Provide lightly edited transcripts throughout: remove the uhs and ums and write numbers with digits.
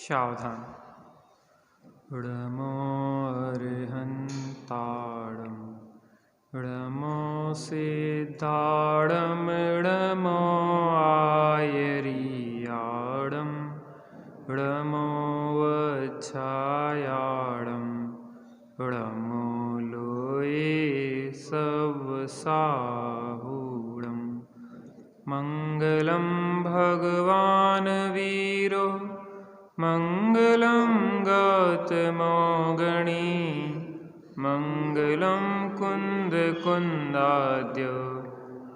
सावधान। ड़मो अर्हन्ताडम ड़मो सिद्धाडम ड़मो आयरियाडम ड़मो वच्छायाडम ड़मो लोये सवसाहूडम। मंगलम भगवान वीरो मंगलम गौतमोगणी मंगलम कुंद कुंदाद्यो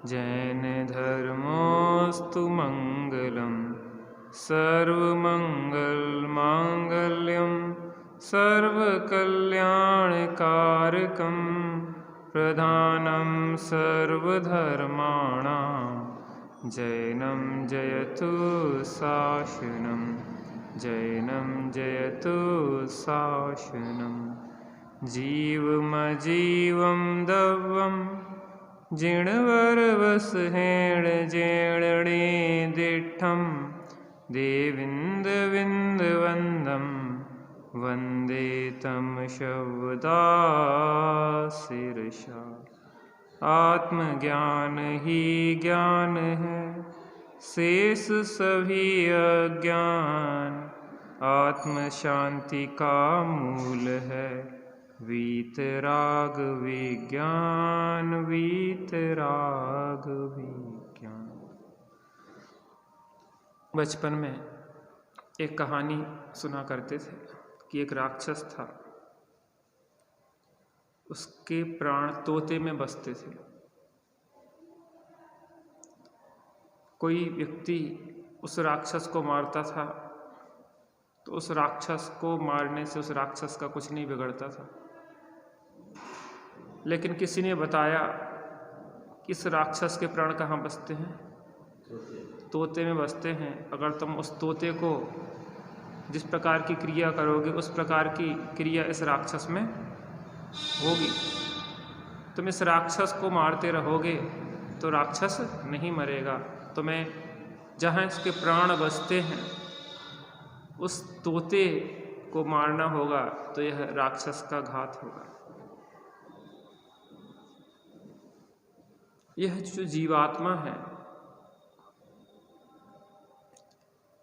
जैन धर्मोस्तु मंगलम सर्वमंगल मांगल्यम सर्वकल्याणकारकम प्रधानम सर्वधर्माणां जैनम जयतु शासनम जैनम जयतु शासनम। जीवमजीवं दव्वं जिणवरवसहेण जेणणे दिट्ठं देविन्दविन्दवन्दं वन्दे तं शब्दा शिरसा। आत्मज्ञान ही ज्ञान है शेष सभी अज्ञान आत्म शांति का मूल है वीतराग विज्ञान वीतराग विज्ञान। बचपन में एक कहानी सुना करते थे कि एक राक्षस था, उसके प्राण तोते में बसते थे। कोई व्यक्ति उस राक्षस को मारता था तो उस राक्षस को मारने से उस राक्षस का कुछ नहीं बिगड़ता था, लेकिन किसी ने बताया कि इस राक्षस के प्राण कहाँ बसते हैं? तोते में बसते हैं। अगर तुम उस तोते को जिस प्रकार की क्रिया करोगे उस प्रकार की क्रिया इस राक्षस में होगी। तुम इस राक्षस को मारते रहोगे तो राक्षस नहीं मरेगा, तुम्हें जहाँ इसके प्राण बसते हैं उस तोते को मारना होगा, तो यह राक्षस का घात होगा। यह जो जीवात्मा है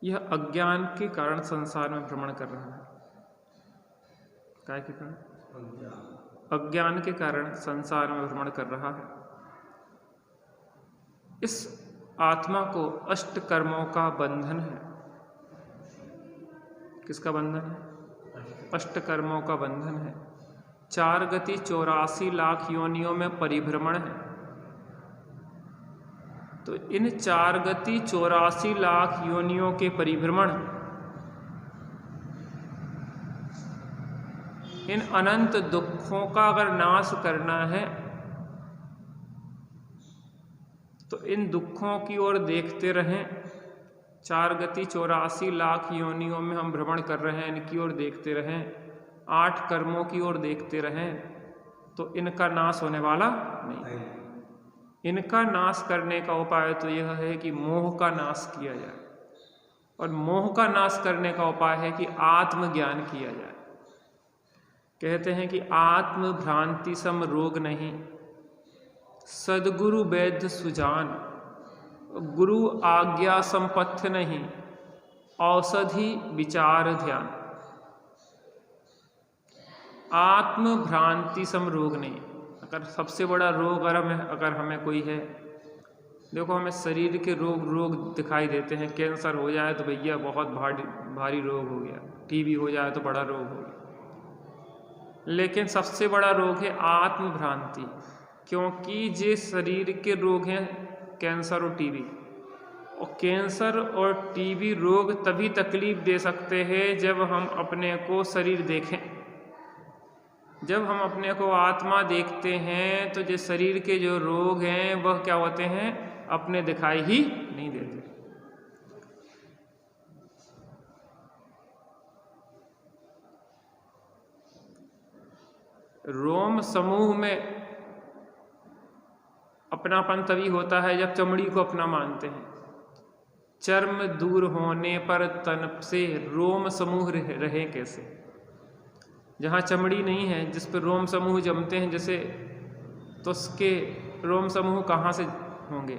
यह अज्ञान के कारण संसार में भ्रमण कर रहा है। काय के कारण? अज्ञान के कारण संसार में भ्रमण कर रहा है। इस आत्मा को अष्ट कर्मों का बंधन है। किसका बंधन है? अष्ट कर्मों का बंधन है। 4 गति 84 लाख योनियों में परिभ्रमण है। तो इन 4 गति 84 लाख योनियों के परिभ्रमण, इन अनंत दुखों का अगर नाश करना है तो इन दुखों की ओर देखते रहें। 4 गति 84 लाख योनियों में हम भ्रमण कर रहे हैं, इनकी ओर देखते रहें। 8 कर्मों की ओर देखते रहें तो इनका नाश होने वाला नहीं। इनका नाश करने का उपाय तो यह है कि मोह का नाश किया जाए, और मोह का नाश करने का उपाय है कि आत्मज्ञान किया जाए। कहते हैं कि आत्म भ्रांति सम रोग नहीं, सद्गुरु वैद्य सुजान, गुरु आज्ञा संपत्ति नहीं, औषधि विचार ध्यान। आत्म भ्रांति सम रोग नहीं। अगर सबसे बड़ा रोग अगर हमें कोई है, देखो हमें शरीर के रोग दिखाई देते हैं। कैंसर हो जाए तो भैया बहुत भारी रोग हो गया, टीबी हो जाए तो बड़ा रोग हो गया। लेकिन सबसे बड़ा रोग है आत्म भ्रांति, क्योंकि ये शरीर के रोग हैं कैंसर और टीबी। और कैंसर और टीबी रोग तभी तकलीफ दे सकते हैं जब हम अपने को शरीर देखें। जब हम अपने को आत्मा देखते हैं तो जो शरीर के जो रोग हैं वह क्या होते हैं? अपने दिखाई ही नहीं देते। रोम समूह में अपनापन तभी होता है जब चमड़ी को अपना मानते हैं। चर्म दूर होने पर तन से रोम समूह रहे कैसे। जहाँ चमड़ी नहीं है, जिस पर रोम समूह जमते हैं जैसे, तो उसके रोम समूह कहाँ से होंगे।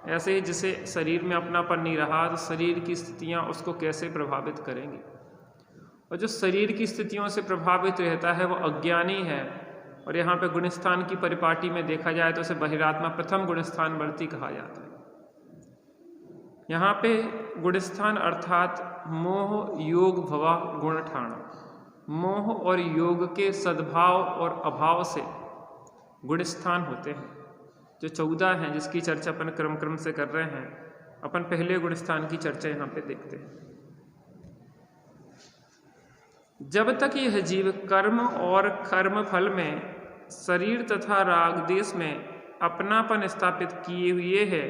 ऐसे ही जिसे शरीर में अपनापन नहीं रहा तो शरीर की स्थितियाँ उसको कैसे प्रभावित करेंगी। और जो शरीर की स्थितियों से प्रभावित रहता है वो अज्ञानी है। और यहाँ पे गुणस्थान की परिपाटी में देखा जाए तो उसे बहिरात्मा प्रथम गुणस्थान वर्ती कहा जाता है। यहाँ पे गुणस्थान अर्थात मोह योग भवा गुण ठाण, मोह और योग के सद्भाव और अभाव से गुणस्थान होते हैं, जो 14 हैं जिसकी चर्चा अपन क्रम से कर रहे हैं। अपन पहले गुणस्थान की चर्चा यहाँ पे देखते हैं। जब तक यह जीव कर्म और कर्म फल में शरीर तथा राग देश में अपनापन स्थापित किए हुए है,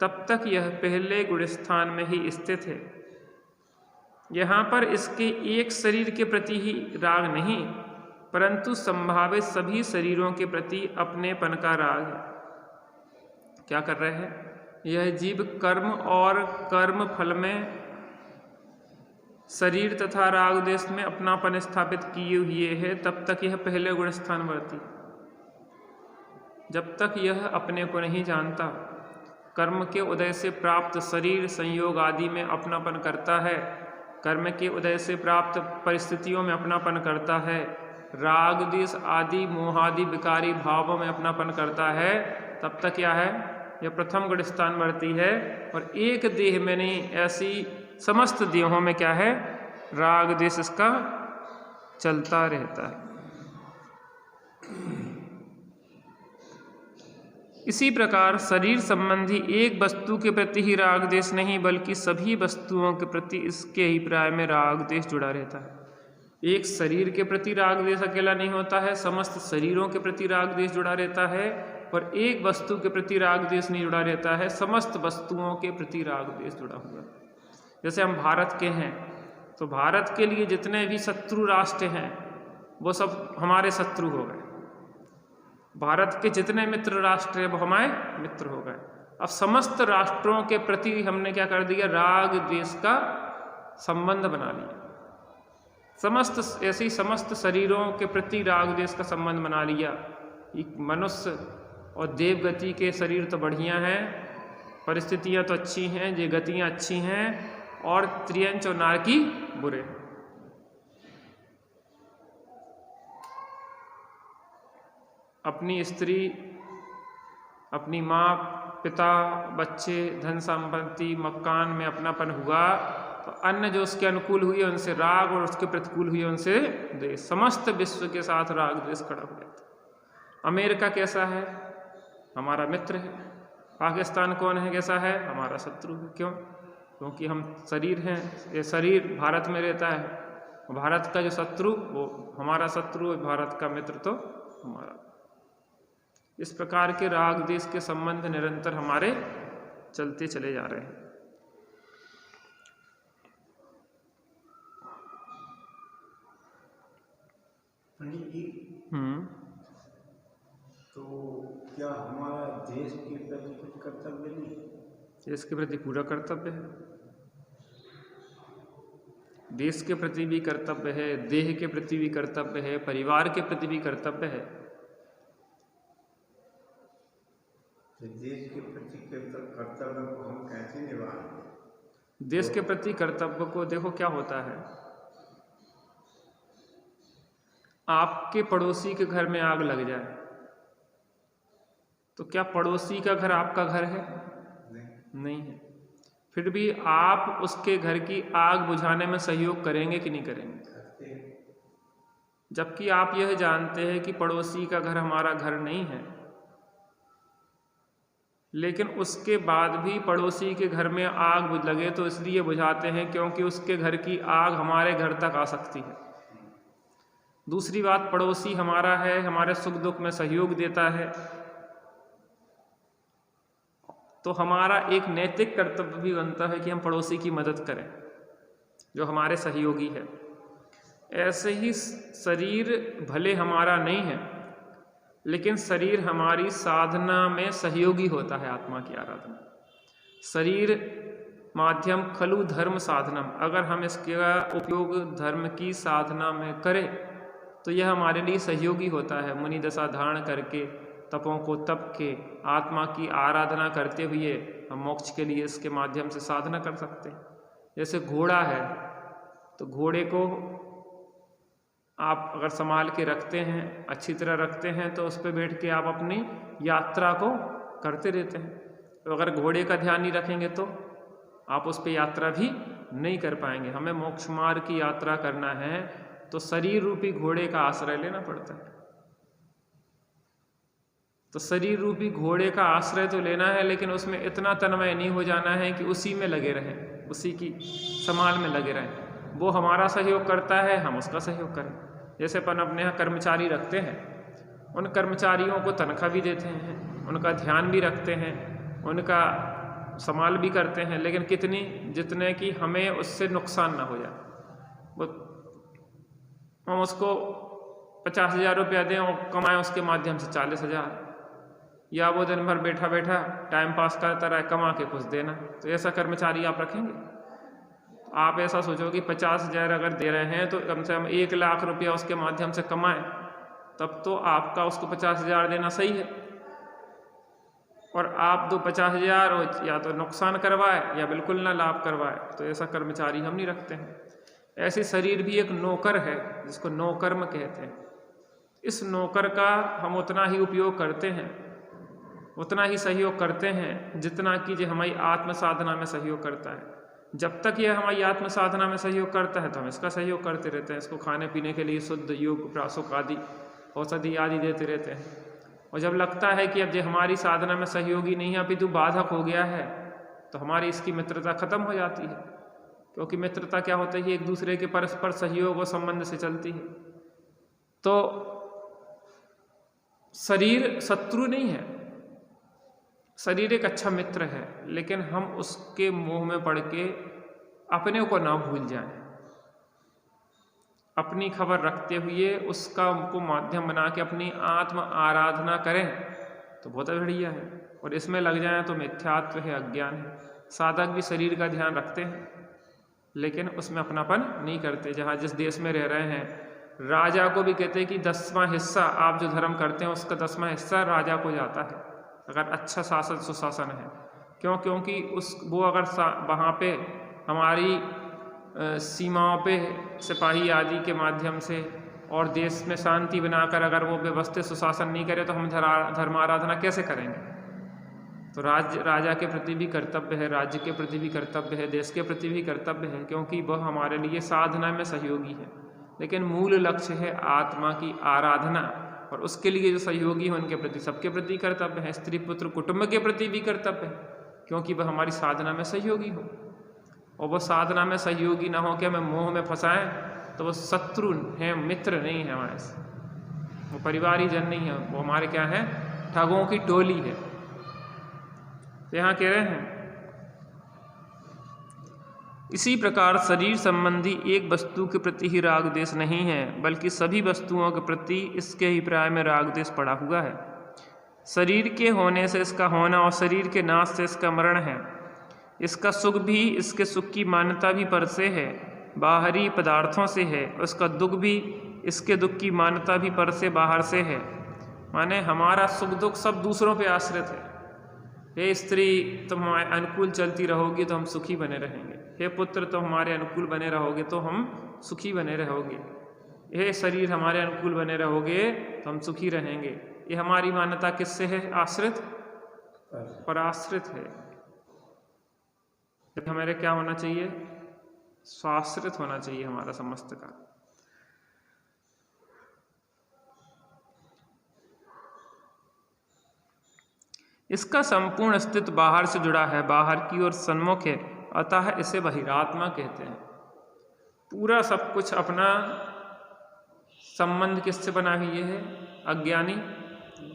तब तक यह पहले गुणस्थान में ही स्थित है। यहाँ पर इसके एक शरीर के प्रति ही राग नहीं, परंतु संभावित सभी शरीरों के प्रति अपनेपन का राग है। क्या कर रहे हैं? यह जीव कर्म और कर्म फल में शरीर तथा राग देश में अपनापन स्थापित किए हुए है, तब तक यह पहले गुणस्थान वर्ती। जब तक यह अपने को नहीं जानता, कर्म के उदय से प्राप्त शरीर संयोग आदि में अपनापन करता है, कर्म के उदय से प्राप्त परिस्थितियों में अपनापन करता है, राग देश आदि मोहादि विकारी भावों में अपनापन करता है, तब तक क्या है? यह प्रथम गुणस्थान वर्ती है। और एक देह में नहीं, ऐसी समस्त देहों में क्या है? राग देश इसका चलता रहता है। इसी प्रकार शरीर संबंधी एक वस्तु के प्रति ही राग देश नहीं, बल्कि सभी वस्तुओं के प्रति इसके अभिप्राय में राग देश जुड़ा रहता है। एक शरीर के प्रति राग देश अकेला नहीं होता है, समस्त शरीरों के प्रति राग देश जुड़ा रहता है। और एक वस्तु के प्रति राग देश नहीं जुड़ा रहता है, समस्त वस्तुओं के प्रति राग देश जुड़ा हुआ है। जैसे हम भारत के हैं, तो भारत के लिए जितने भी शत्रु राष्ट्र हैं वो सब हमारे शत्रु हो गए। भारत के जितने मित्र राष्ट्र हैं वो हमारे मित्र हो गए। अब समस्त राष्ट्रों के प्रति हमने क्या कर दिया? राग देश का संबंध बना लिया। समस्त ऐसे ही समस्त शरीरों के प्रति राग देश का संबंध बना लिया। मनुष्य और देव गति के शरीर तो बढ़िया हैं, परिस्थितियां तो अच्छी हैं, ये गतियां अच्छी हैं, और त्रियंच और नारकी बुरे। अपनी स्त्री, अपनी माँ, पिता, बच्चे, धन संपत्ति, मकान में अपनापन हुआ तो अन्य जो उसके अनुकूल हुई उनसे राग और उसके प्रतिकूल हुई उनसे द्वेष। समस्त विश्व के साथ राग द्वेष खड़ा हो जाता। अमेरिका कैसा है? हमारा मित्र है। पाकिस्तान कौन है? कैसा है? हमारा शत्रु है। क्यों? क्योंकि हम शरीर हैं। ये शरीर भारत में रहता है, भारत का जो शत्रु वो हमारा शत्रु, भारत का मित्र तो हमारा। इस प्रकार के राग देश के संबंध निरंतर हमारे चलते चले जा रहे हैं। पंडित जी, तो क्या हमारा देश के प्रति कुछ कर्तव्य नहीं? देश के प्रति पूरा कर्तव्य है। देश के प्रति भी कर्तव्य है, देह के प्रति भी कर्तव्य है, परिवार के प्रति भी कर्तव्य है। देश के प्रति कर्तव्य को हम कैसे निभाएंगे? देश के प्रति कर्तव्य को देखो क्या होता है। आपके पड़ोसी के घर में आग लग जाए तो क्या पड़ोसी का घर आपका घर है? नहीं है। फिर भी आप उसके घर की आग बुझाने में सहयोग करेंगे कि नहीं करेंगे? जबकि आप यह जानते हैं कि पड़ोसी का घर हमारा घर नहीं है, लेकिन उसके बाद भी पड़ोसी के घर में आग लगे तो इसलिए बुझाते हैं क्योंकि उसके घर की आग हमारे घर तक आ सकती है। दूसरी बात, पड़ोसी हमारा है, हमारे सुख दुख में सहयोग देता है, तो हमारा एक नैतिक कर्तव्य भी बनता है कि हम पड़ोसी की मदद करें जो हमारे सहयोगी है। ऐसे ही शरीर भले हमारा नहीं है, लेकिन शरीर हमारी साधना में सहयोगी होता है। आत्मा की आराधना, शरीर माध्यम खलु धर्म साधनम, अगर हम इसका उपयोग धर्म की साधना में करें तो यह हमारे लिए सहयोगी होता है। मुनि दशा धारण करके, तपों को तप के, आत्मा की आराधना करते हुए हम मोक्ष के लिए इसके माध्यम से साधना कर सकते हैं। जैसे घोड़ा है, तो घोड़े को आप अगर संभाल के रखते हैं, अच्छी तरह रखते हैं, तो उस पर बैठ के आप अपनी यात्रा को करते रहते हैं। तो अगर घोड़े का ध्यान नहीं रखेंगे तो आप उस पर यात्रा भी नहीं कर पाएंगे। हमें मोक्ष मार्ग की यात्रा करना है तो शरीर रूपी घोड़े का आश्रय लेना पड़ता है। तो शरीर रूपी घोड़े का आश्रय तो लेना है, लेकिन उसमें इतना तन्मय नहीं हो जाना है कि उसी में लगे रहें, उसी की संभाल में लगे रहें। वो हमारा सहयोग करता है, हम उसका सहयोग करें। जैसे अपन अपने यहाँ कर्मचारी रखते हैं, उन कर्मचारियों को तनख्वाह भी देते हैं, उनका ध्यान भी रखते हैं, उनका संभाल भी करते हैं, लेकिन कितनी, जितने कि हमें उससे नुकसान ना हो जाए। वो हम उसको 50,000 रुपया दें और कमाएं उसके माध्यम से 40,000, या वो दिन भर बैठा बैठा टाइम पास करता रहे, कमा के कुछ देना। तो ऐसा कर्मचारी आप रखेंगे? आप ऐसा सोचो कि 50,000 अगर दे रहे हैं तो कम से कम 1 लाख रुपया उसके माध्यम से कमाएं, तब तो आपका उसको 50,000 देना सही है। और आप दो 50,000 या तो नुकसान करवाए या बिल्कुल ना लाभ करवाए, तो ऐसा कर्मचारी हम नहीं रखते हैं। ऐसे शरीर भी एक नौकर है, जिसको नौकर्म कहते हैं। इस नौकर का हम उतना ही उपयोग करते हैं, उतना ही सहयोग करते हैं जितना कि जो हमारी आत्म साधना में सहयोग करता है। जब तक यह हमारी आत्म साधना में सहयोग करता है तो हम इसका सहयोग करते रहते हैं। इसको खाने पीने के लिए शुद्ध योग प्रासुक आदि औषधि आदि देते रहते हैं। और जब लगता है कि अब जो हमारी साधना में सहयोगी नहीं है, अपितु बाधक हो गया है, तो हमारी इसकी मित्रता खत्म हो जाती है। क्योंकि मित्रता क्या होता है, एक दूसरे के परस्पर सहयोग और संबंध से चलती है। तो शरीर शत्रु नहीं है, शरीर एक अच्छा मित्र है, लेकिन हम उसके मोह में पड़ के अपने को ना भूल जाएं। अपनी खबर रखते हुए उसका को माध्यम बना के अपनी आत्म आराधना करें तो बहुत बढ़िया है। और इसमें लग जाएं तो मिथ्यात्व है, अज्ञान है। साधक भी शरीर का ध्यान रखते हैं, लेकिन उसमें अपनापन नहीं करते। जहाँ जिस देश में रह रहे हैं, राजा को भी कहते हैं कि 10वां हिस्सा आप जो धर्म करते हैं उसका 10वां हिस्सा राजा को जाता है, अगर अच्छा शासन सुशासन है। क्योंकि वो अगर वहाँ पे हमारी सीमाओं पे सिपाही आदि के माध्यम से और देश में शांति बनाकर अगर वो व्यवस्थित सुशासन नहीं करे तो हम धर्म आराधना कैसे करेंगे? तो राजा के प्रति भी कर्तव्य है, राज्य के प्रति भी कर्तव्य है, देश के प्रति भी कर्तव्य है, क्योंकि वह हमारे लिए साधना में सहयोगी है। लेकिन मूल लक्ष्य है आत्मा की आराधना, और उसके लिए जो सहयोगी हैं उनके प्रति सबके प्रति कर्तव्य है। स्त्री पुत्र कुटुंब के प्रति भी कर्तव्य है, क्योंकि वह हमारी साधना में सहयोगी हो। और वह साधना में सहयोगी ना हो कि हमें मोह में फंसाएं, तो वो शत्रु हैं, मित्र नहीं है हमारे से, वो परिवारी जन नहीं है, वो हमारे क्या है, ठगों की टोली है। तो यहाँ कह रहे हैं इसी प्रकार शरीर संबंधी एक वस्तु के प्रति ही राग द्वेष नहीं है, बल्कि सभी वस्तुओं के प्रति इसके अभिप्राय में राग द्वेष पड़ा हुआ है। शरीर के होने से इसका होना और शरीर के नाश से इसका मरण है। इसका सुख भी इसके सुख की मान्यता भी पर से है, बाहरी पदार्थों से है। उसका दुख भी इसके दुख की मान्यता भी पर से बाहर से है। माने हमारा सुख दुख सब दूसरों पे आश्रित है। हे स्त्री तुम हमारे अनुकूल चलती रहोगी तो हम सुखी बने रहेंगे, हे पुत्र तुम हमारे अनुकूल बने रहोगे तो हम सुखी बने रहोगे, हे शरीर हमारे अनुकूल बने रहोगे तो हम सुखी रहेंगे। ये हमारी मान्यता किससे है आश्रित? पराश्रित है। हमारे क्या होना चाहिए? स्वाश्रित होना चाहिए हमारा समस्त का। इसका संपूर्ण अस्तित्व बाहर से जुड़ा है, बाहर की ओर सन्मुख है, अतः इसे बहिरात्मा कहते हैं। पूरा सब कुछ अपना संबंध किससे बना हुई है? अज्ञानी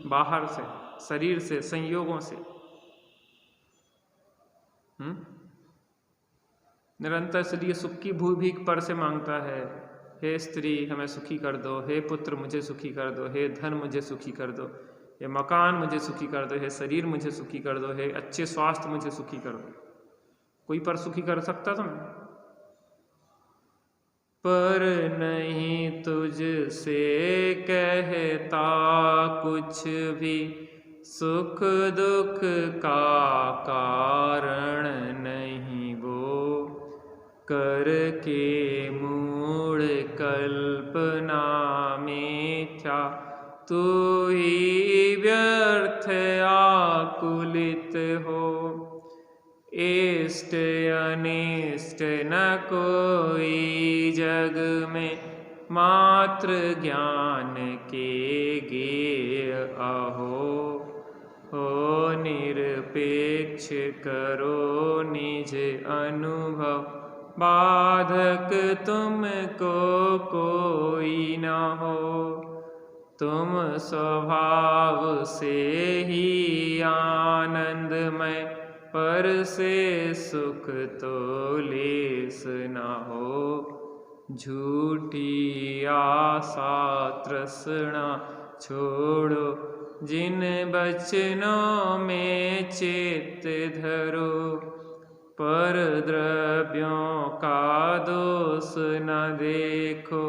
बाहर से, शरीर से, संयोगों से। निरंतर इसलिए सुख की भूभीख पर से मांगता है, हे स्त्री हमें सुखी कर दो, हे पुत्र मुझे सुखी कर दो, हे धन मुझे सुखी कर दो, हे मकान मुझे सुखी कर दो, हे शरीर मुझे सुखी कर दो, हे अच्छे स्वास्थ्य मुझे सुखी कर दो। कोई पर सुखी कर सकता तुम्हें? पर नहीं तुझसे कहता कुछ भी, सुख दुख का कारण नहीं वो, करके मूढ़ कल्पना मिथ्या, तू ही व्यर्थ आकुलित हो। इष्ट अनिष्ट न कोई जग में, मात्र ज्ञान के गेय अहो। हो निरपेक्ष करो निज अनुभव, बाधक तुमको कोई न हो। तुम स्वभाव से ही आनंदमय, पर से सुख तो लेस न हो। झूठी आशा तृष्णा छोड़ो, जिन बचनों में चित्त धरो। पर द्रव्यों का दोष न देखो,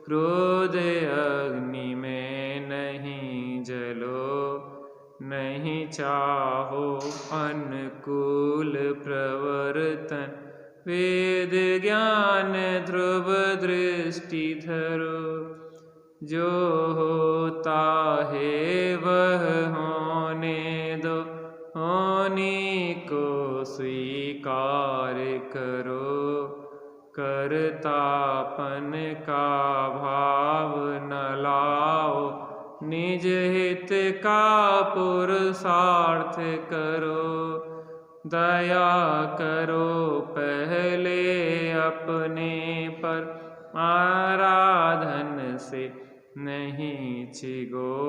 क्रोध अग्नि में नहीं जलो। नहीं चाहो अनुकूल प्रवर्तन, वेद ज्ञान ध्रुव दृष्टि धरो। जो होता है वह होने दो, होने को स्वीकार करो। कर्तापन का भाव न लाओ, निज हित का पुरुषार्थ करो। दया करो पहले अपने पर, आराधन से नहीं छिगो।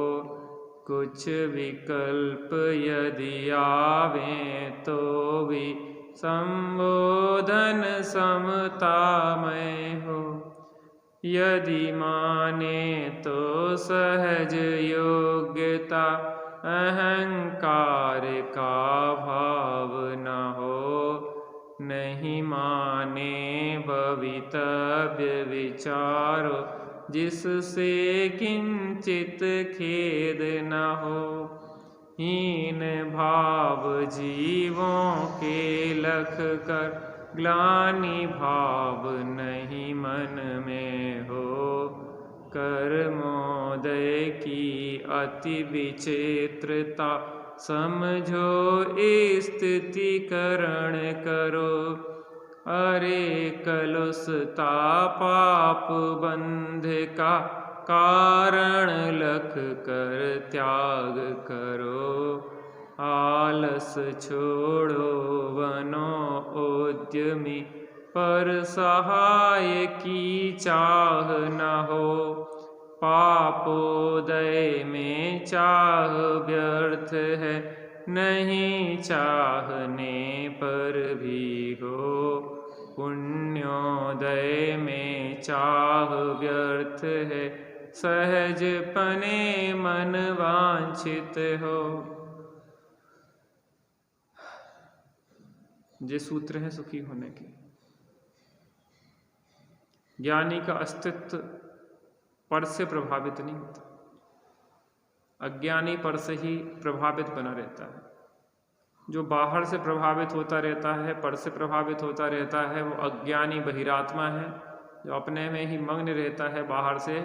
कुछ विकल्प यदि आवे तो भी, संबोधन समता में हो। यदि माने तो सहज योग्यता, अहंकार का भाव न हो। नहीं माने भवितव्य विचारो, जिससे किंचित खेद न हो। हीन भाव जीवों के लख कर, ग्लानि भाव नहीं मन में हो। कर्मोदय की अति विचित्रता, समझो स्थिति करण करो। अरे कलुषता पाप बंध का, कारण लख कर त्याग करो। आलस छोड़ो बनो उद्यमी, पर सहाय की चाह न हो। पापोदय में चाह व्यर्थ है, नहीं चाहने पर भी हो। पुण्योदय में चाह व्यर्थ है, सहज पने मन वांछित हो। ये सूत्र है सुखी होने के। ज्ञानी का अस्तित्व पर से प्रभावित नहीं होता, अज्ञानी पर से ही प्रभावित बना रहता है। जो बाहर से प्रभावित होता रहता है, पर से प्रभावित होता रहता है, वो अज्ञानी बहिरात्मा है। जो अपने में ही मग्न रहता है, बाहर से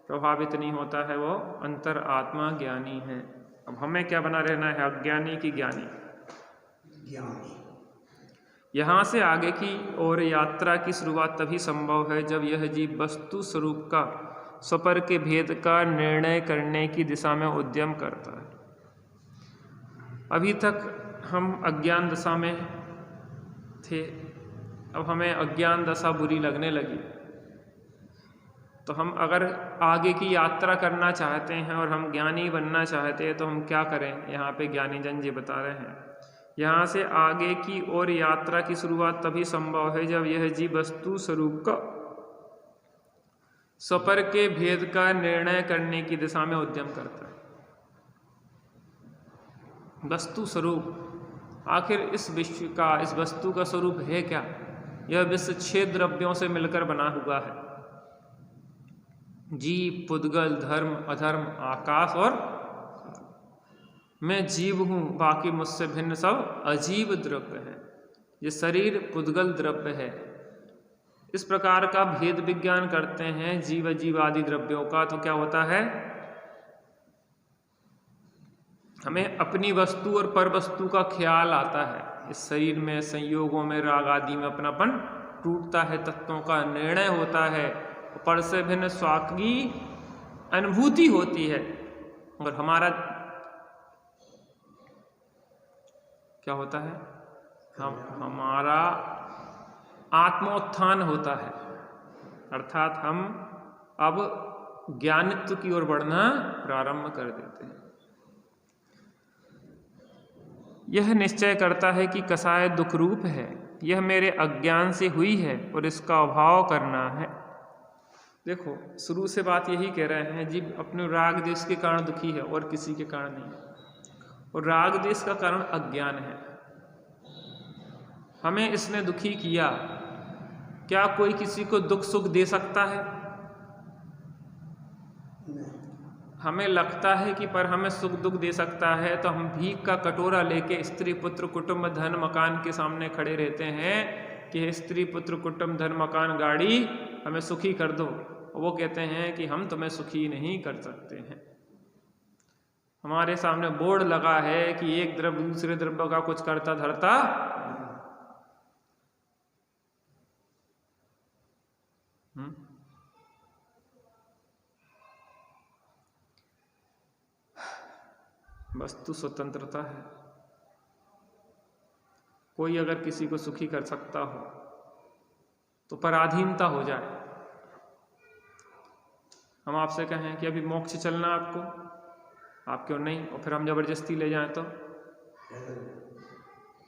प्रभावित नहीं होता है, वो अंतर आत्मा ज्ञानी है। अब हमें क्या बना रहना है, अज्ञानी की ज्ञानी। ज्ञानी यहाँ से आगे की ओर यात्रा की शुरुआत तभी संभव है जब यह जीव वस्तु स्वरूप का, स्वपर के भेद का निर्णय करने की दिशा में उद्यम करता है। अभी तक हम अज्ञान दशा में थे, अब हमें अज्ञान दशा बुरी लगने लगी, तो हम अगर आगे की यात्रा करना चाहते हैं और हम ज्ञानी बनना चाहते हैं तो हम क्या करें। यहाँ पे ज्ञानी जन जी बता रहे हैं, यहाँ से आगे की ओर यात्रा की शुरुआत तभी संभव है जब यह जीव वस्तु स्वरूप का, स्वपर के भेद का निर्णय करने की दिशा में उद्यम करता है। वस्तु स्वरूप आखिर इस विश्व का, इस वस्तु का स्वरूप है क्या? यह विश्व 6 द्रव्यों से मिलकर बना हुआ है। जीव, पुद्गल, धर्म, अधर्म, आकाश और मैं जीव हूँ, बाकी मुझसे भिन्न सब अजीव द्रव्य है। ये शरीर पुद्गल द्रव्य है। इस प्रकार का भेद विज्ञान करते हैं जीव अजीव आदि द्रव्यों का, तो क्या होता है? हमें अपनी वस्तु और पर वस्तु का ख्याल आता है। इस शरीर में संयोगों में, राग आदि में अपनापन टूटता है, तत्वों का निर्णय होता है, पर से भिन्न स्वाक की अनुभूति होती है। और हमारा क्या होता है? हमारा आत्मोत्थान होता है, अर्थात हम अब ज्ञानित्व की ओर बढ़ना प्रारंभ कर देते हैं। यह निश्चय करता है कि कसाय दुख रूप है, यह मेरे अज्ञान से हुई है और इसका अभाव करना है। देखो, शुरू से बात यही कह रहे हैं, जीव अपने राग देश के कारण दुखी है और किसी के कारण नहीं। और राग देश का कारण अज्ञान है। हमें इसने दुखी किया। क्या कोई किसी को दुख सुख दे सकता है? हमें लगता है कि पर हमें सुख दुख दे सकता है, तो हम भीख का कटोरा लेके स्त्री पुत्र कुटुंब धन मकान के सामने खड़े रहते हैं कि स्त्री पुत्र कुटुंब धन मकान गाड़ी हमें सुखी कर दो। वो कहते हैं कि हम तुम्हें सुखी नहीं कर सकते हैं। हमारे सामने बोर्ड लगा है कि एक द्रव्य दूसरे द्रव्य का कुछ करता धरता। वस्तु स्वतंत्रता है। कोई अगर किसी को सुखी कर सकता हो तो पराधीनता हो जाए। हम आपसे कहें कि अभी मोक्ष चलना आपको, आप क्यों नहीं, और फिर हम जबरदस्ती ले जाएं तो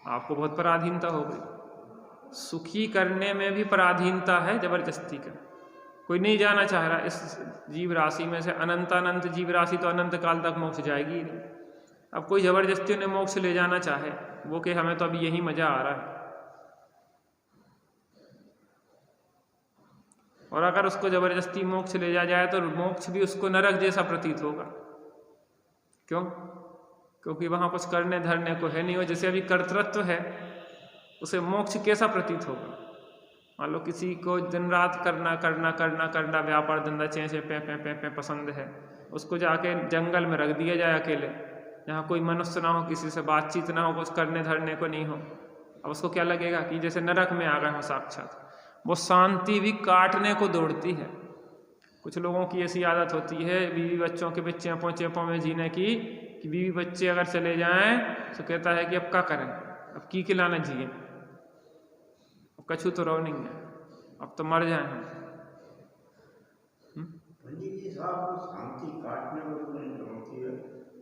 आपको बहुत पराधीनता हो गई। सुखी करने में भी पराधीनता है जबरदस्ती का। कोई नहीं जाना चाह रहा। इस जीव राशि में से अनंत जीव राशि तो अनंत काल तक मोक्ष जाएगी ही नहीं। अब कोई जबरदस्ती उन्हें मोक्ष ले जाना चाहे, वो कि हमें तो अभी यही मजा आ रहा है, और अगर उसको जबरदस्ती मोक्ष ले जा जाए तो मोक्ष भी उसको नरक जैसा प्रतीत होगा। क्यों? क्योंकि वहां कुछ करने धरने को है नहीं। हो जैसे अभी कर्तृत्व है, उसे मोक्ष कैसा प्रतीत होगा? मान लो किसी को दिन रात करना व्यापार धंधा चें पे पसंद है, उसको जाके जंगल में रख दिया जाए अकेले, जहाँ कोई मनुष्य ना हो, किसी से बातचीत ना हो, कुछ करने धरने को नहीं हो। अब उसको क्या लगेगा कि जैसे नरक में आ गए हो साक्षात। वो शांति भी काटने को दौड़ती है। कुछ लोगों की ऐसी आदत होती है बीवी बच्चों के बीच चेपों में जीने की, कि बीवी बच्चे अगर चले जाएं तो कहता है कि अब क्या करें, अब की खिलाना जिए, अब कछु तो रहो नहीं है, अब तो मर जाए हम। शांति काटने में होती है,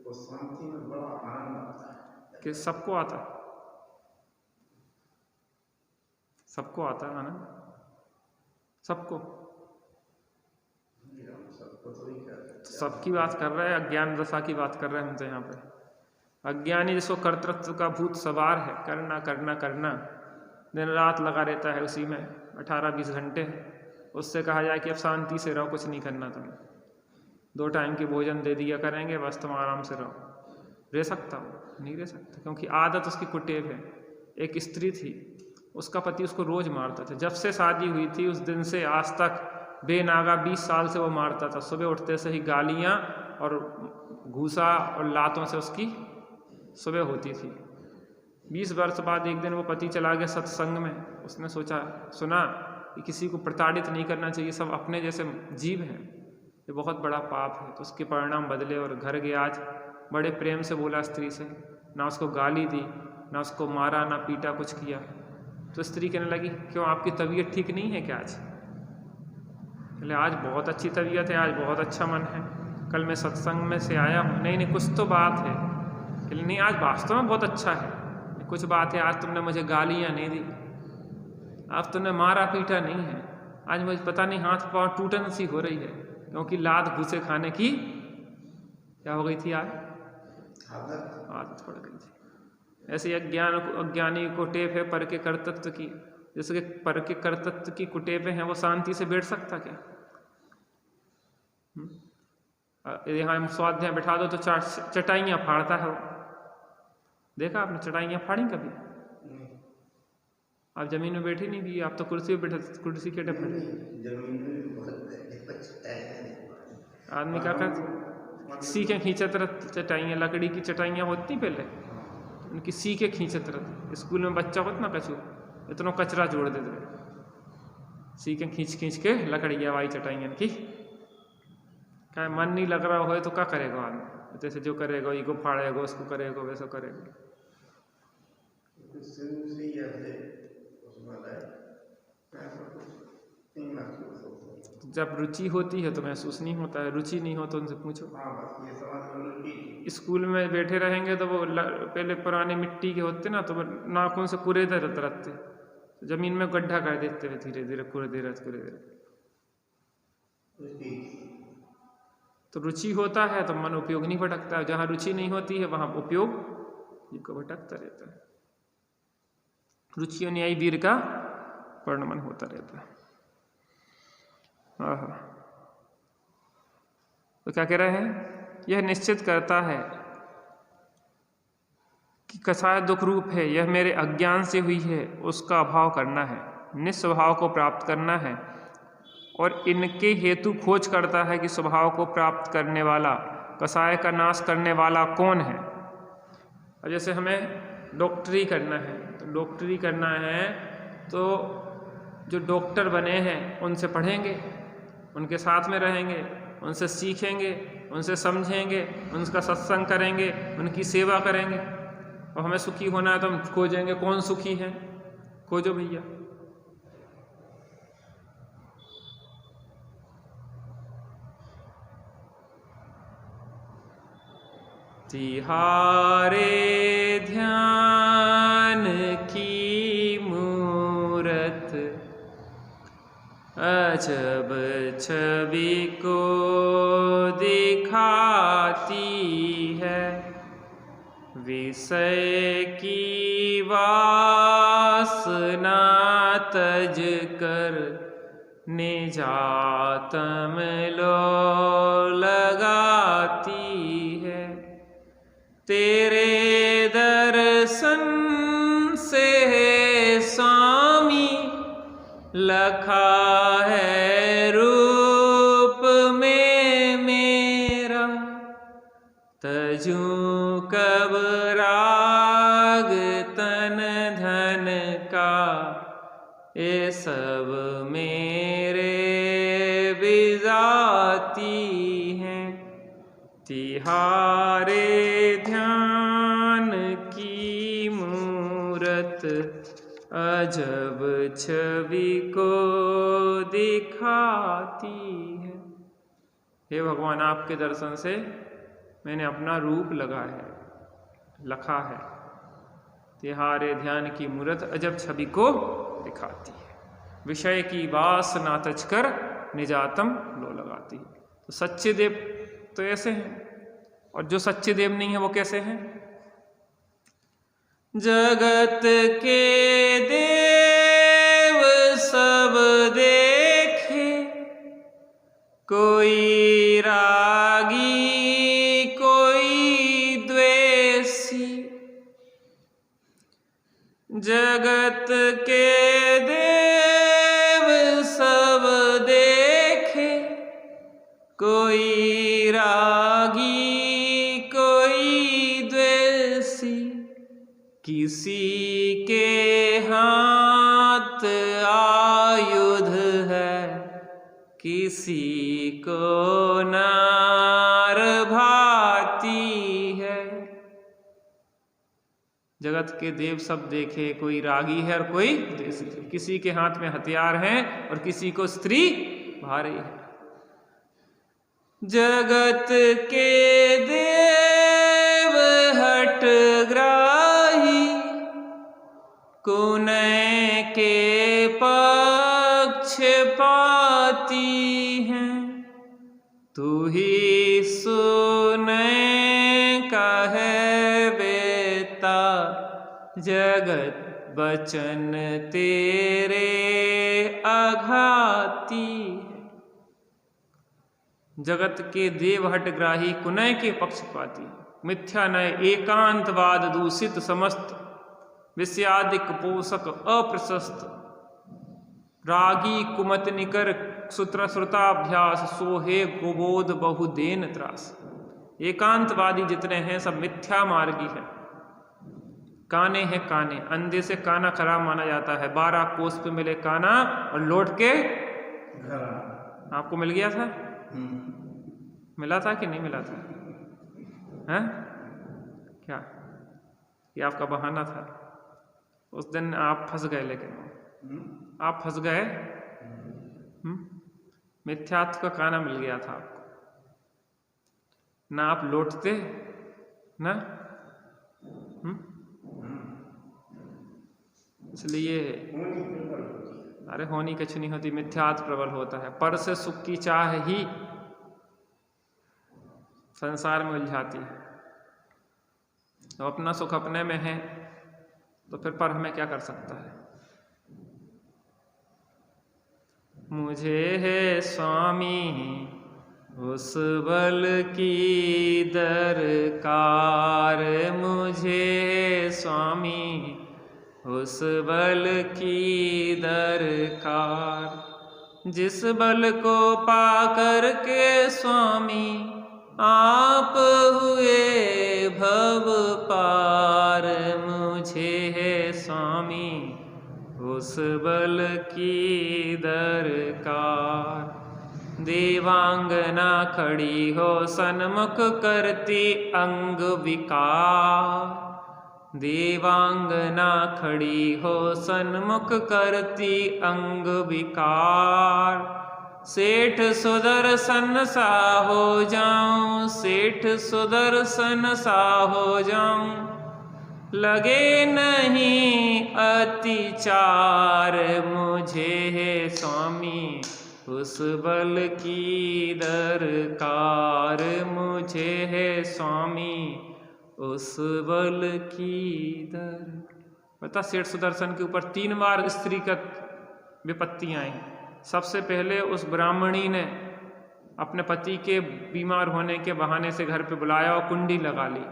वो शांति में बड़ा आनंद आता है। कि सबको आता है, सबको आता है ना, सबको सबकी बात कर रहे हैं, अज्ञान दशा की बात कर रहे हैं हम तो यहाँ पे। अज्ञानी जिसको कर्तृत्व का भूत सवार है, करना दिन रात लगा रहता है उसी में 18-20 घंटे, उससे कहा जाए कि अब शांति से रहो, कुछ नहीं करना तुम्हें, 2 टाइम की भोजन दे दिया करेंगे, बस तुम आराम से रहो, रह सकता हो? नहीं रह सकता, क्योंकि आदत उसकी कुटेव है। एक स्त्री थी, उसका पति उसको रोज मारता था। जब से शादी हुई थी उस दिन से आज तक बेनागा 20 साल से वो मारता था। सुबह उठते से ही गालियाँ और घूसा और लातों से उसकी सुबह होती थी। 20 वर्ष बाद एक दिन वो पति चला गया सत्संग में। उसने सुना कि किसी को प्रताड़ित नहीं करना चाहिए, सब अपने जैसे जीव हैं, ये बहुत बड़ा पाप है। तो उसके परिणाम बदले और घर गया। आज बड़े प्रेम से बोला स्त्री से, ना उसको गाली दी, ना उसको मारा, ना पीटा, कुछ किया। तो स्त्री कहने लगी, क्यों आपकी तबीयत ठीक नहीं है क्या आज? बोले आज बहुत अच्छी तबीयत है, आज बहुत अच्छा मन है, कल मैं सत्संग में से आया हूँ। नहीं कुछ तो बात है। बोले नहीं आज वास्तव में बहुत अच्छा है, कुछ बात है, आज तुमने मुझे गालियाँ नहीं दी, आज तुमने मारा पीटा नहीं है, आज मुझे पता नहीं हाथ पाँव टूटन सी हो रही है, क्योंकि लात घूसे खाने की क्या हो गई थी आज? आदत पड़ गई थी। ऐसे अज्ञानी को टेप है पर के कर्तृत्व की, जैसे कि पर के कर्तृत्व की कुटेपें हैं, वो शांति से बैठ सकता क्या? यहाँ स्वाध्याय बैठा दो तो चटाइयाँ फाड़ता है वो। देखा आपने चटाइयाँ फाड़ी कभी? आप जमीन में बैठी नहीं भी, आप तो कुर्सी पे बैठे, कुर्सी के बैठे। आदमी क्या करता, सीखे खींचत रहते चटाइयाँ, लकड़ी की चटाइयाँ होती पहले, उनकी सीखे खींचत रहते। स्कूल में बच्चा होता ना कचू, इतना कचरा जोड़ देते, सीखे खींच खींच के लकड़ियाँ वाई चटाइयाँ की। क्या मन नहीं लग रहा हो तो क्या करेगा आदमी? जैसे जो करेगा ईगो फाड़ेगा, उसको करेगा, वैसा करेगा। जब रुचि होती है तो महसूस नहीं होता है, रुचि नहीं हो तो उनसे पूछो। स्कूल में बैठे रहेंगे तो वो पहले पुराने मिट्टी के होते ना, तो वो नाखून से कुरेदे रहते, जमीन में गड्ढा कर देते हुए धीरे धीरे कुरेदे रहते। तो रुचि होता है तो मन उपयोग नहीं भटकता है, जहाँ रुचि नहीं होती है वहाँ उपयोग को भटकता रहता है। रुचि न्याय वीर का वर्णमन होता रहता है। तो क्या कह रहे हैं? यह निश्चित करता है कि कसाय दुख रूप है, यह मेरे अज्ञान से हुई है, उसका अभाव करना है, निस्वभाव को प्राप्त करना है, और इनके हेतु खोज करता है कि स्वभाव को प्राप्त करने वाला, कसाय का नाश करने वाला कौन है। और जैसे हमें डॉक्टरी करना है, तो डॉक्टरी करना है तो जो डॉक्टर बने हैं उनसे पढ़ेंगे, उनके साथ में रहेंगे, उनसे सीखेंगे, उनसे समझेंगे, उनका सत्संग करेंगे, उनकी सेवा करेंगे। और हमें सुखी होना है तो हम खोजेंगे कौन सुखी है, खोजो भैया। तिहारे ध्यान की मूरत अजब छवि को दिखाती है, विषय की वासना तज कर निजातम लो लगाती है। तेरे दर्शन से स्वामी लखा है रूप में मेरा, तजू कब राग तन धन का, ये सब मेरे विजाती हैं। तिहारे ध्यान की मूरत अजब छवि को दिखाती है। हे भगवान, आपके दर्शन से मैंने अपना रूप लखा है। तिहारे ध्यान की मूरत अजब छवि को दिखाती है, विषय की वासना तज कर निजातम लो लगाती है। तो सच्चे देव तो ऐसे हैं, और जो सच्चे देव नहीं है वो कैसे हैं? जगत के देव सब देखे, कोई रागी कोई द्वेषी। जगत के देव सब देखे, कोई रागी कोई द्वेषी। किसी के हाथ आयुध है, किसी को नार भाती है। जगत के देव सब देखे, कोई रागी है और कोई द्वेषी है। किसी के हाथ में हथियार हैं और किसी को स्त्री भारी है। जगत के देव हट ग्राही, कुनय के पक्षपाती हैं। तू ही सुनय का है बेटा, जगत बचन तेरे अघाती है। जगत के देवहटग्राही कुनय के पक्षपाती, मिथ्या नय एकांतवाद दूषित समस्त, विषयादिक पोषक अप्रशस्त, रागी कुमत निकर सूत्र श्रुताभ्यास, सोहे गोबोध बहुदेन त्रास। एकांतवादी जितने हैं सब मिथ्या मार्गी है। काने हैं काने, अंधे से काना खराब माना जाता है। 12 कोस पे मिले काना और लौट के घर आपको मिल गया था, मिला था कि नहीं मिला था? हैं? क्या ये आपका बहाना था? उस दिन आप फंस गए, लेकिन आप फंस गए। मिथ्यात्व का काना मिल गया था आपको, ना आप लौटते ना। इसलिए अरे होनी कुछ नहीं होती, मिथ्यात्व प्रबल होता है। पर से सुख की चाह ही संसार में उलझाती है। तो अपना सुख अपने में है, तो फिर पर हमें क्या कर सकता है? मुझे है स्वामी उस बल की दरकार, मुझे है स्वामी उस बल की दरकार, जिस बल को पाकर के स्वामी आप हुए भव पार, मुझे है स्वामी उस बल की दरकार। देवांगना खड़ी हो सन्मुख करती अंग विकार, देवांगना खड़ी हो सन्मुख करती अंग विकार। सेठ सुदर्शन सा हो जाऊं, सेठ सुदर्शन सा हो जाऊं, लगे नहीं अतिचार, मुझे है स्वामी उस बल की दरकार, मुझे है स्वामी उस बल की दर। बता, सेठ सुदर्शन के ऊपर 3 बार स्त्रीगत विपत्तियां आई। सबसे पहले उस ब्राह्मणी ने अपने पति के बीमार होने के बहाने से घर पे बुलाया और कुंडी लगा ली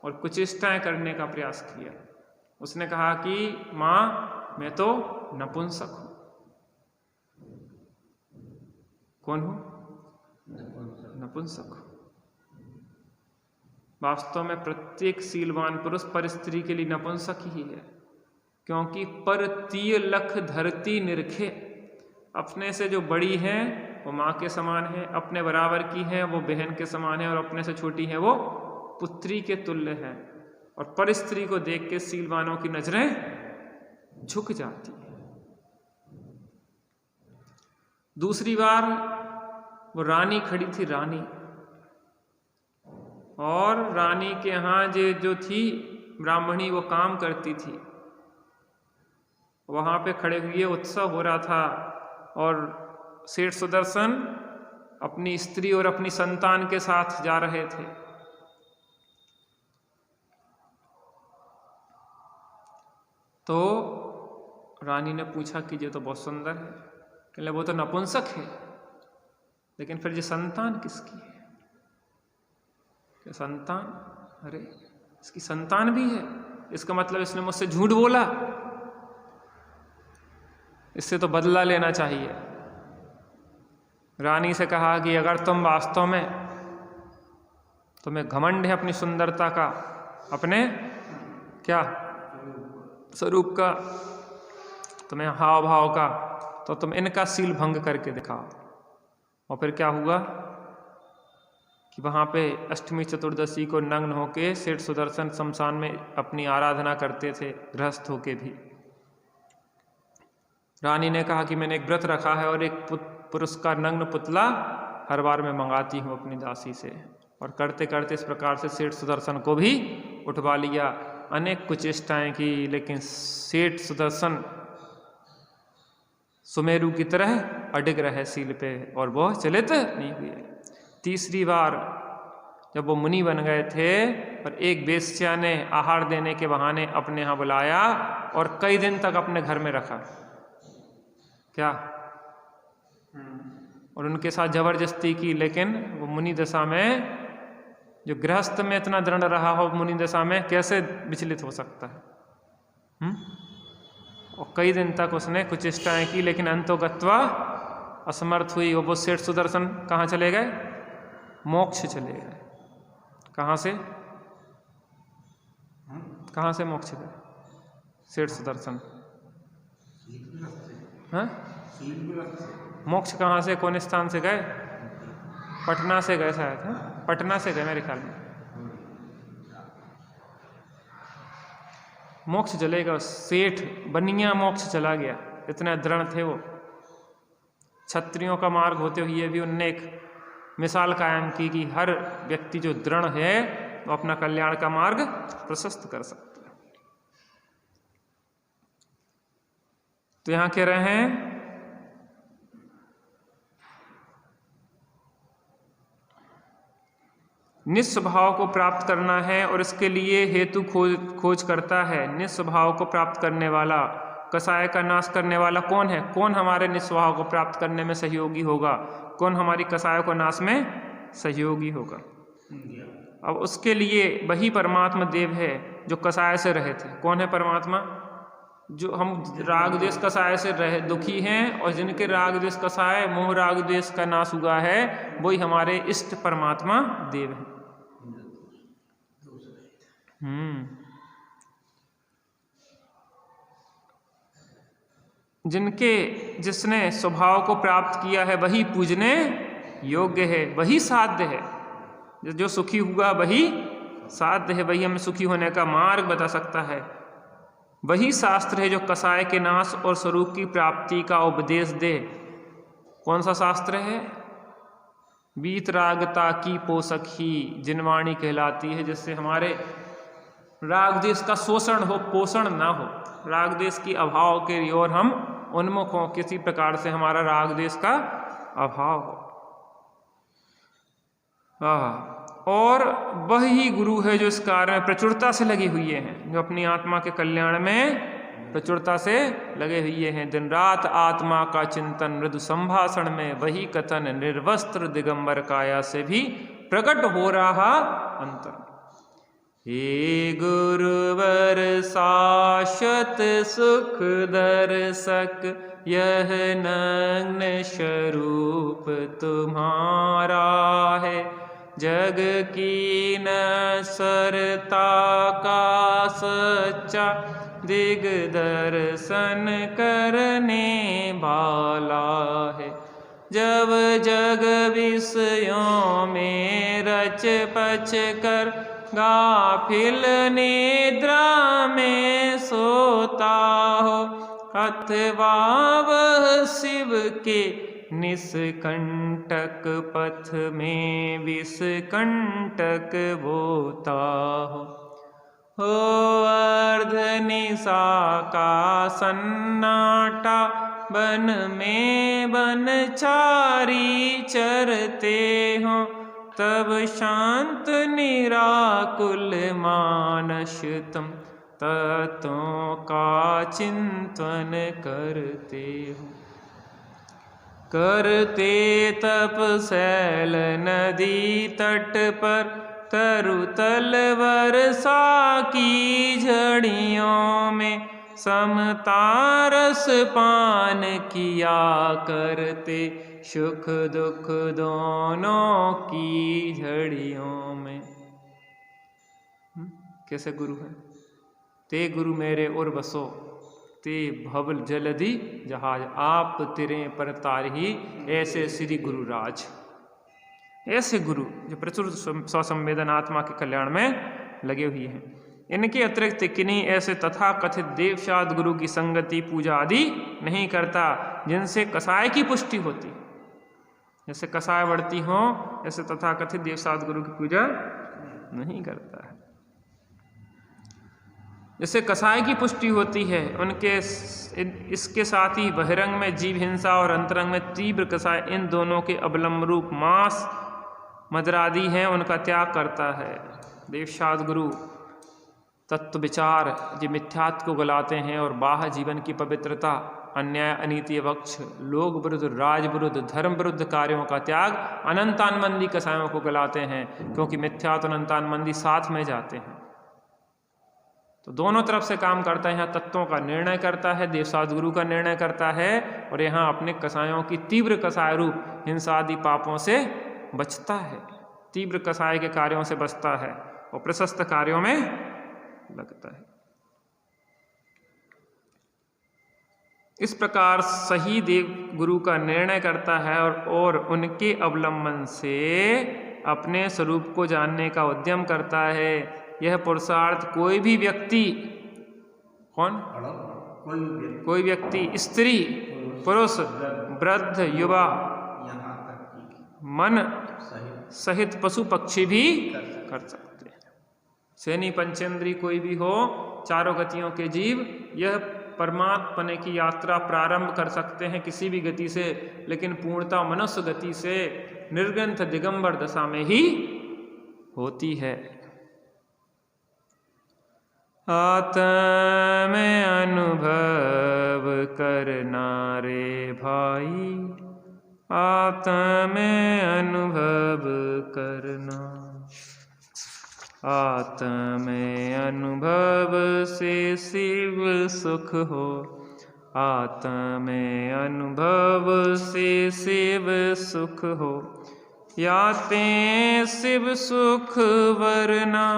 और कुछ चेष्टाएं करने का प्रयास किया। उसने कहा कि माँ मैं तो नपुंसक हूं। कौन हूं? नपुंसक हूं। वास्तव में प्रत्येक शीलवान पुरुष पर स्त्री के लिए नपुंसक ही है, क्योंकि पर तीय लख धरती निरखे। अपने से जो बड़ी है वो माँ के समान है, अपने बराबर की है वो बहन के समान है, और अपने से छोटी है वो पुत्री के तुल्य है। और पर स्त्री को देख के शीलवानों की नजरें झुक जाती है। दूसरी बार वो रानी खड़ी थी, रानी, और रानी के यहाँ जो थी ब्राह्मणी वो काम करती थी। वहां पे खड़े हुए उत्सव हो रहा था और सेठ सुदर्शन अपनी स्त्री और अपनी संतान के साथ जा रहे थे। तो रानी ने पूछा कि ये तो बहुत सुंदर है, कहले वो तो नपुंसक है, लेकिन फिर ये संतान किसकी है? क्या संतान? अरे इसकी संतान भी है, इसका मतलब इसने मुझसे झूठ बोला, इससे तो बदला लेना चाहिए। रानी से कहा कि अगर तुम वास्तव में तुम्हें घमंड है अपनी सुंदरता का, अपने क्या स्वरूप का, तुम्हें हाव भाव का, तो तुम इनका सील भंग करके दिखाओ। और फिर क्या हुआ कि वहाँ पे अष्टमी चतुर्दशी को नग्न होके सेठ सुदर्शन शमशान में अपनी आराधना करते थे, गृहस्थ होके भी। रानी ने कहा कि मैंने एक व्रत रखा है और एक पुरुष का नग्न पुतला हर बार मैं मंगाती हूँ अपनी दासी से। और करते करते इस प्रकार से सेठ सुदर्शन को भी उठवा लिया। अनेक कुचेष्टाएं की, लेकिन सेठ सुदर्शन सुमेरु की तरह अडिग रहे सील पे और वह चलित नहीं हुए। तीसरी बार जब वो मुनि बन गए थे और एक वेश्या ने आहार देने के बहाने अपने यहाँ बुलाया और कई दिन तक अपने घर में रखा। क्या? और उनके साथ जबरदस्ती की, लेकिन वो मुनि दशा में, जो गृहस्थ में इतना दृढ़ रहा हो मुनि दशा में कैसे विचलित हो सकता है? और कई दिन तक उसने कुछ चेष्टाएं की, लेकिन अंतोगत्वा असमर्थ हुई। वो सेठ सुदर्शन कहाँ चले गए? मोक्ष चले गए। कहाँ से? कहाँ से मोक्ष गए सेठ सुदर्शन? हाँ, मोक्ष कहाँ से, कौन स्थान से गए? पटना से गए शायद। हाँ, पटना से गए मेरे ख्याल में। मोक्ष चलेगा, सेठ बनिया मोक्ष चला गया, इतने दृढ़ थे वो। क्षत्रियों का मार्ग होते हुए भी उनने एक मिसाल कायम की कि हर व्यक्ति जो दृढ़ है वो अपना कल्याण का मार्ग प्रशस्त कर सकता है। तो यहां कह रहे हैं निस्वभाव को प्राप्त करना है और इसके लिए हेतु खोज करता है। निस्वभाव को प्राप्त करने वाला, कसाय का नाश करने वाला कौन है? कौन हमारे निस्वभाव को प्राप्त करने में सहयोगी होगा? कौन हमारी कसाय को नाश में सहयोगी होगा? अब उसके लिए वही परमात्मा देव है जो कसाय से रहे थे। कौन है परमात्मा? जो हम राग द्वेष कसाय से रहे दुखी हैं और जिनके राग द्वेष कसाय मोह राग द्वेष का नाश हुआ है, वही हमारे इष्ट परमात्मा देव है। जिसने स्वभाव को प्राप्त किया है वही पूजने योग्य है, वही साध्य है। जो सुखी हुआ वही साध्य है, वही हमें सुखी होने का मार्ग बता सकता है। वही शास्त्र है जो कसाय के नाश और स्वरूप की प्राप्ति का उपदेश दे। कौन सा शास्त्र है? वीतरागता की पोषक ही जिनवाणी कहलाती है, जिससे हमारे राग देश का शोषण हो, पोषण ना हो। राग देश की अभाव के ओर हम उन्मुख हो, किसी प्रकार से हमारा राग देश का अभाव हो। और वही गुरु है जो इस कार्य में प्रचुरता से लगे हुए हैं, जो अपनी आत्मा के कल्याण में प्रचुरता से लगे हुए हैं। दिन रात आत्मा का चिंतन मृदु संभाषण में, वही कथन निर्वस्त्र दिगंबर काया से भी प्रकट हो रहा अंतर। हे गुरुवर शाश्वत सुख दर्शक, यह नग्न स्वरूप तुम्हारा है। जग की नश्वरता का सच्चा दिग्दर्शन करने वाला है। जब जग विषयों में रच पच कर गाफिल निद्रा में सोता हो, अथवा वह शिव के निष्कंटक पथ में विषकंटक बोता हो अर्ध निशा का सन्नाटा, वन में बनचारी चरते हो, तब शांत निराकुल मानस तुम तत्वों का चिंतन करते हो। करते तप शैल नदी तट पर, तरुतल वर्षा की झड़ियों में, समता रस पान किया करते, सुख दुख दोनों की झड़ियों में। कैसे गुरु है? ते गुरु मेरे उर बसो, ते भवल जलधि जहाज, आप तेरे पर तारही, ऐसे श्री गुरु राज। ऐसे गुरु जो प्रचुर स्वसंवेदन आत्मा के कल्याण में लगे हुए हैं। इनके अतिरिक्त किन्हीं ऐसे तथा कथित देवशाद गुरु की संगति पूजा आदि नहीं करता, जिनसे कसाय की पुष्टि होती। जैसे कसाय बढ़ती हो, ऐसे तथा कथित देवशाद गुरु की पूजा नहीं करता है। जैसे कसाय की पुष्टि होती है, उनके इसके साथ ही बहिरंग में जीव हिंसा और अंतरंग में तीव्र कसाय, इन दोनों के अवलंब रूप मांस मदरादि हैं, उनका त्याग करता है। देवशाद गुरु तत्व विचार जो मिथ्यात्व को गलाते हैं और बाह्य जीवन की पवित्रता, अन्याय अनीति पक्ष, लोक विरुद्ध, राज विरुद्ध, धर्म विरुद्ध कार्यों का त्याग, अनंतानमंदी कसायों को गलाते हैं, क्योंकि मिथ्यात्व और अनंतानमंदी साथ में जाते हैं। तो दोनों तरफ से काम करता है। यहाँ तत्वों का निर्णय करता है, देवसाद गुरु का निर्णय करता है, और यहाँ अपने कसायों की तीव्र कसाय रूप हिंसा आदि पापों से बचता है, तीव्र कसाय के कार्यों से बचता है और प्रशस्त कार्यों में लगता है। इस प्रकार सही देव गुरु का निर्णय करता है और उनके अवलंबन से अपने स्वरूप को जानने का उद्यम करता है। यह पुरुषार्थ कोई भी व्यक्ति, कोई व्यक्ति, स्त्री, पुरुष, वृद्ध, युवा, मन सहित पशु पक्षी भी कर सकते हैं। सैनी पंचेंद्री कोई भी हो, चारों गतियों के जीव, यह परमात्मा की यात्रा प्रारंभ कर सकते हैं किसी भी गति से, लेकिन पूर्णता मनुष्य गति से निर्ग्रंथ दिगंबर दशा में ही होती है। आत्म अनुभव करना रे भाई, आत्म अनुभव करना, आत्म अनुभव से शिव सुख हो, आत्म अनुभव से शिव सुख हो, याते शिव सुख वरना,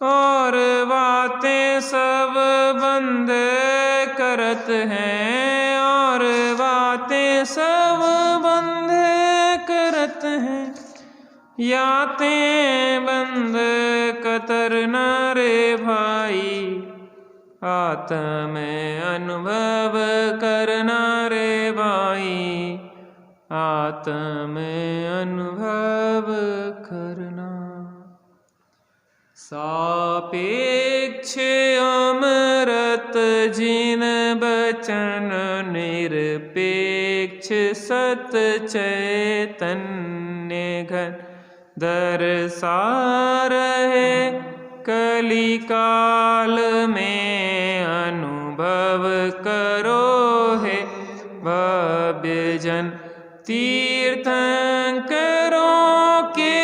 और बातें सब बंद करत हैं, और बातें सब बंद करत हैं, यातें बंद कतरना रे भाई, आत्म अनुभव करना रे भाई, आत्म अनुभव करना। सापेक्ष अमृत जिन बचन निरपेक्ष, सत चैतन्य घन दरसा रहे, कलिकाल में अनुभव करो है, भव्य जन तीर्थंकरों के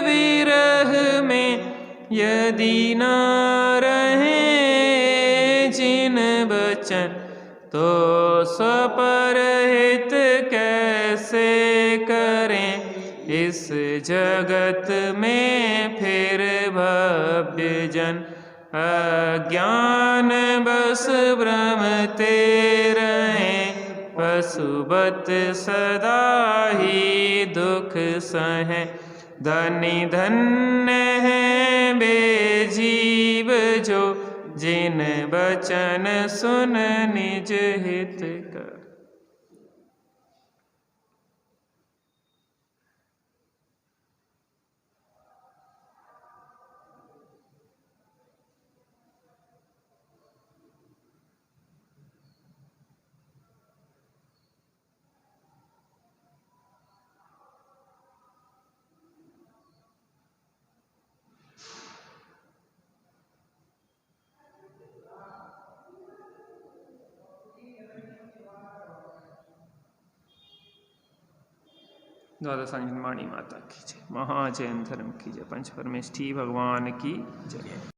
विरह में यदि न रहे जिन बचन, तो स्वपरहित कैसे करें इस जगत में फिर भव्य जन। अज्ञान बस भ्रमते रहें, पशुबत सदा ही दुख सहें, धनी धन्य है बेजीव जो, जिन बचन सुन निज हित कर। द्वादशांजन वाणी माता की जय, महाजैन धर्म की जय, पंच परमेष्ठी भगवान की जय।